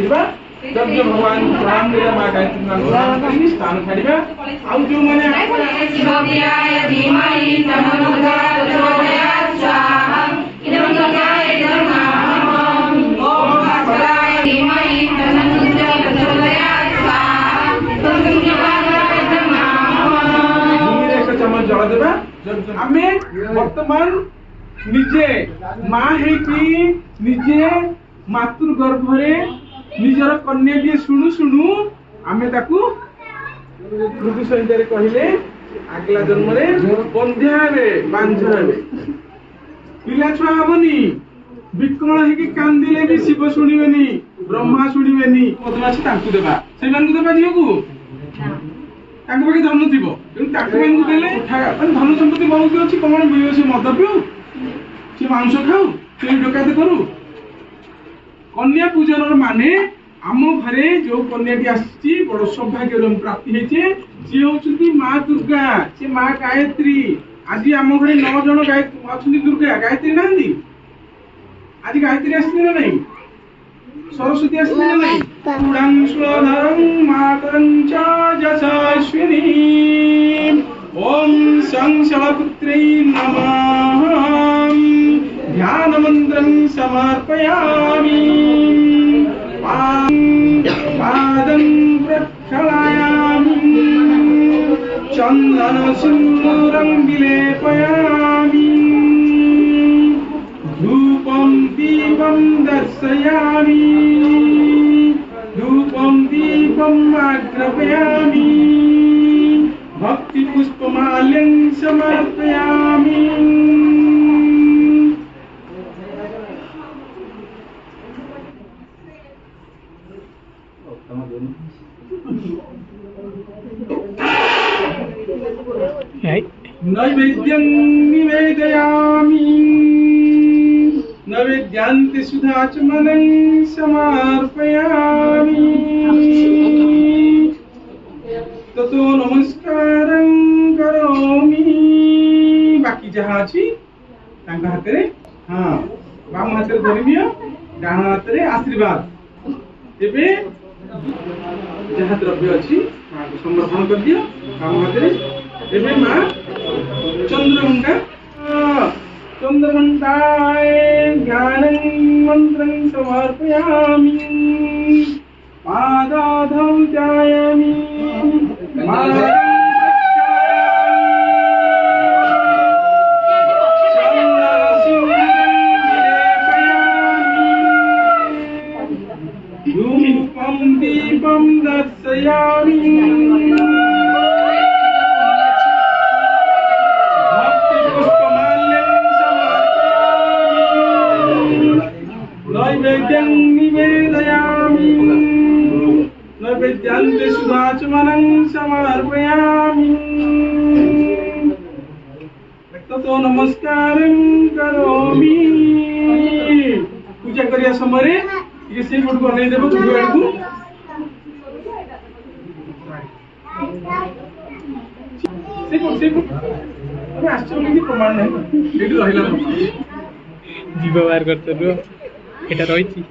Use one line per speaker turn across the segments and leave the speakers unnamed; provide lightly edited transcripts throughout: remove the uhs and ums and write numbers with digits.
କରିବା ଯଜ୍ଞ ଭଗବାନ ପ୍ରଣାମ କରିବା ମା ଗାୟତ୍ରୀ ନାମ ପ୍ରଣାମ କରି ସ୍ଥାନ ଛାଡ଼ିବା ଆଉ ଯୋଉମାନେ ଶିବପ୍ରିୟାୟ ଧୀମହି ତନ୍ନୋ ପ୍ରଚୋଦୟାତ୍ ସ୍ୱାହା ଇଦଂ ଯଜ୍ଞାୟ ଧର୍ମଃ ଓମ୍ ଭାସ୍କରାୟ ଧୀମହି ତନ୍ନୋ ପ୍ରଚୋଦୟାତ୍ ସ୍ୱାହା ଇଦଂ ଯଜ୍ଞାୟ ଧର୍ମଃ ଭୂମିରେ ଏକ ଚାମଚ ଜଳ ଦେବା ଆମେ ବର୍ତ୍ତମାନ ନିଜେ ମା ହେଇକି ନିଜେ ମାତୃ ଗର୍ଭରେ ନିଜର କନ୍ୟାଟିଏ ଶୁଣୁ ଶୁଣୁ ଆମେ ତାକୁ ମୃଦୁ ସଂହିତାରେ କହିଲେ ଆଗଲା ଜନ୍ମରେ ବନ୍ଧ୍ୟା ହେବେ ବାଞ୍ଝ ହେବେ ପିଲା ଛୁଆ ହବନି ବିକଳ ହେଇକି କାନ୍ଦିଲେ ବି ଶିବ ଶୁଣିବେନି ବ୍ରହ୍ମା ଶୁଣିବେନି ମଧୁମାଛି ତାଙ୍କୁ ଦେବା ସେମାନଙ୍କୁ ଦେବା ଝିଅକୁ ତାଙ୍କ ପାଖେ ଧନ ଥିବ ତେଣୁ ତାଙ୍କୁ ମାନଙ୍କୁ ଦେଲେ ମାନେ ଧନ ସମ୍ପତ୍ତି ବହୁତ ଅଛି କଣ ମିଳିବ ସେ ମଦ ପିଉ ସେ ମାଂସ ଖାଉ ସେ ଡକାୟତ କରୁ କନ୍ୟା ପୂଜନର ମାନେ ଆମ ଘରେ ଯୋଉ କନ୍ୟାଟି ଆସିଛି ବଡ ସୌଭାଗ୍ୟର ପ୍ରାପ୍ତି ହେଇছে ସିଏ ହଉଛନ୍ତି ମା ଦୁର୍ଗା ସେ ମା ଗାୟତ୍ରୀ ଆଜି ଆମ ଘରେ 9 ଜଣ ଅଛନ୍ତି ଦୁର୍ଗା ଗାୟତ୍ରୀ ନାହାନ୍ତି ଆଜି ଗାୟତ୍ରୀ ଆସିଲେ ନା ନାହିଁ ସରସ୍ୱତୀ ଆସିଲେ ନା ନାହିଁ ପୁରାଂ ସ୍ୱଧରଂ ମାତରଂ च ଯଶସ୍විନୀ ଓಂ ସଂ ଶଳପୁତ୍रै ନମଃ ध्यान मंत्रं समर्पयामि पादं प्रक्षालयामि चंदन सिंदूरं विलेपयामि धूपं दीपं दर्शयामि धूपं दीपम् आग्रापयामि भक्ति पुष्पमाल्यं समर्पयामि नैवेद्यं निवेदयामि नैवेद्यान्ते सुधाचमनं समर्पयामि ततो नमस्कारं करोमि बाकी जहाँ अछि तांका हाथे हाँ बाम हाथे धरिनियो डाण हाथे आशीर्वाद एबे जहाँ द्रव्य अच्छी माँ को समर्पण कर दियो बाम हाथे एबे माँ चंद्रघंटाय ज्ञानं मंत्रं समर्पयामि पादाधौ ध्यायामि धूपं दीपं दर्शयामि नैवेद्यं निवेदयामि नैवेद्यान्ते सुधाचमनं समर्पयामि ततो नमस्कारं करोमि पूजा करिया समय ये से फोटो को नहीं देबो वीडियो आडू से अबे आश्चर्य की प्रमाण नहीं एडी रहिला जीव बाहर करते रो एटा रहिची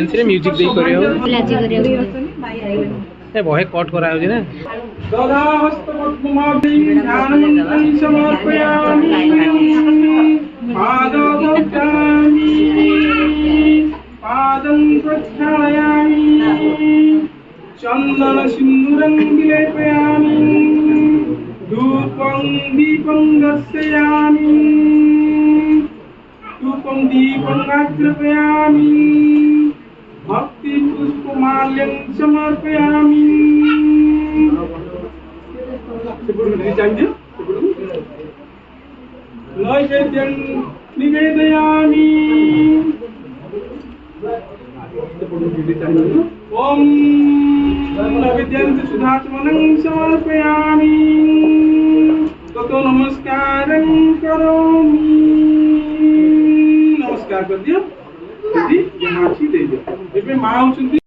से म्यूजिक देई करियो लाजी करियो ए बहे कट करा हो ना गदा हस्त पद्ममाभि ध्यानं समर्पयामि पादोदकामि पादं प्रक्षालयामि चंदन सिंदूरं विलेपयामि धूपं दीपं दर्शयामि धूपं दीपं आग्रापयामि भक्ति पुष्पमाल्यं समर्पयामि नैवेद्यं निवेदयामि ओम नैवेद्यान्ते सुधाचमनं समर्पयामि ततो नमस्कारं करोमि नमस्कार कर दियो यहाँ अच्छी दे दियो एबे माँ होचंती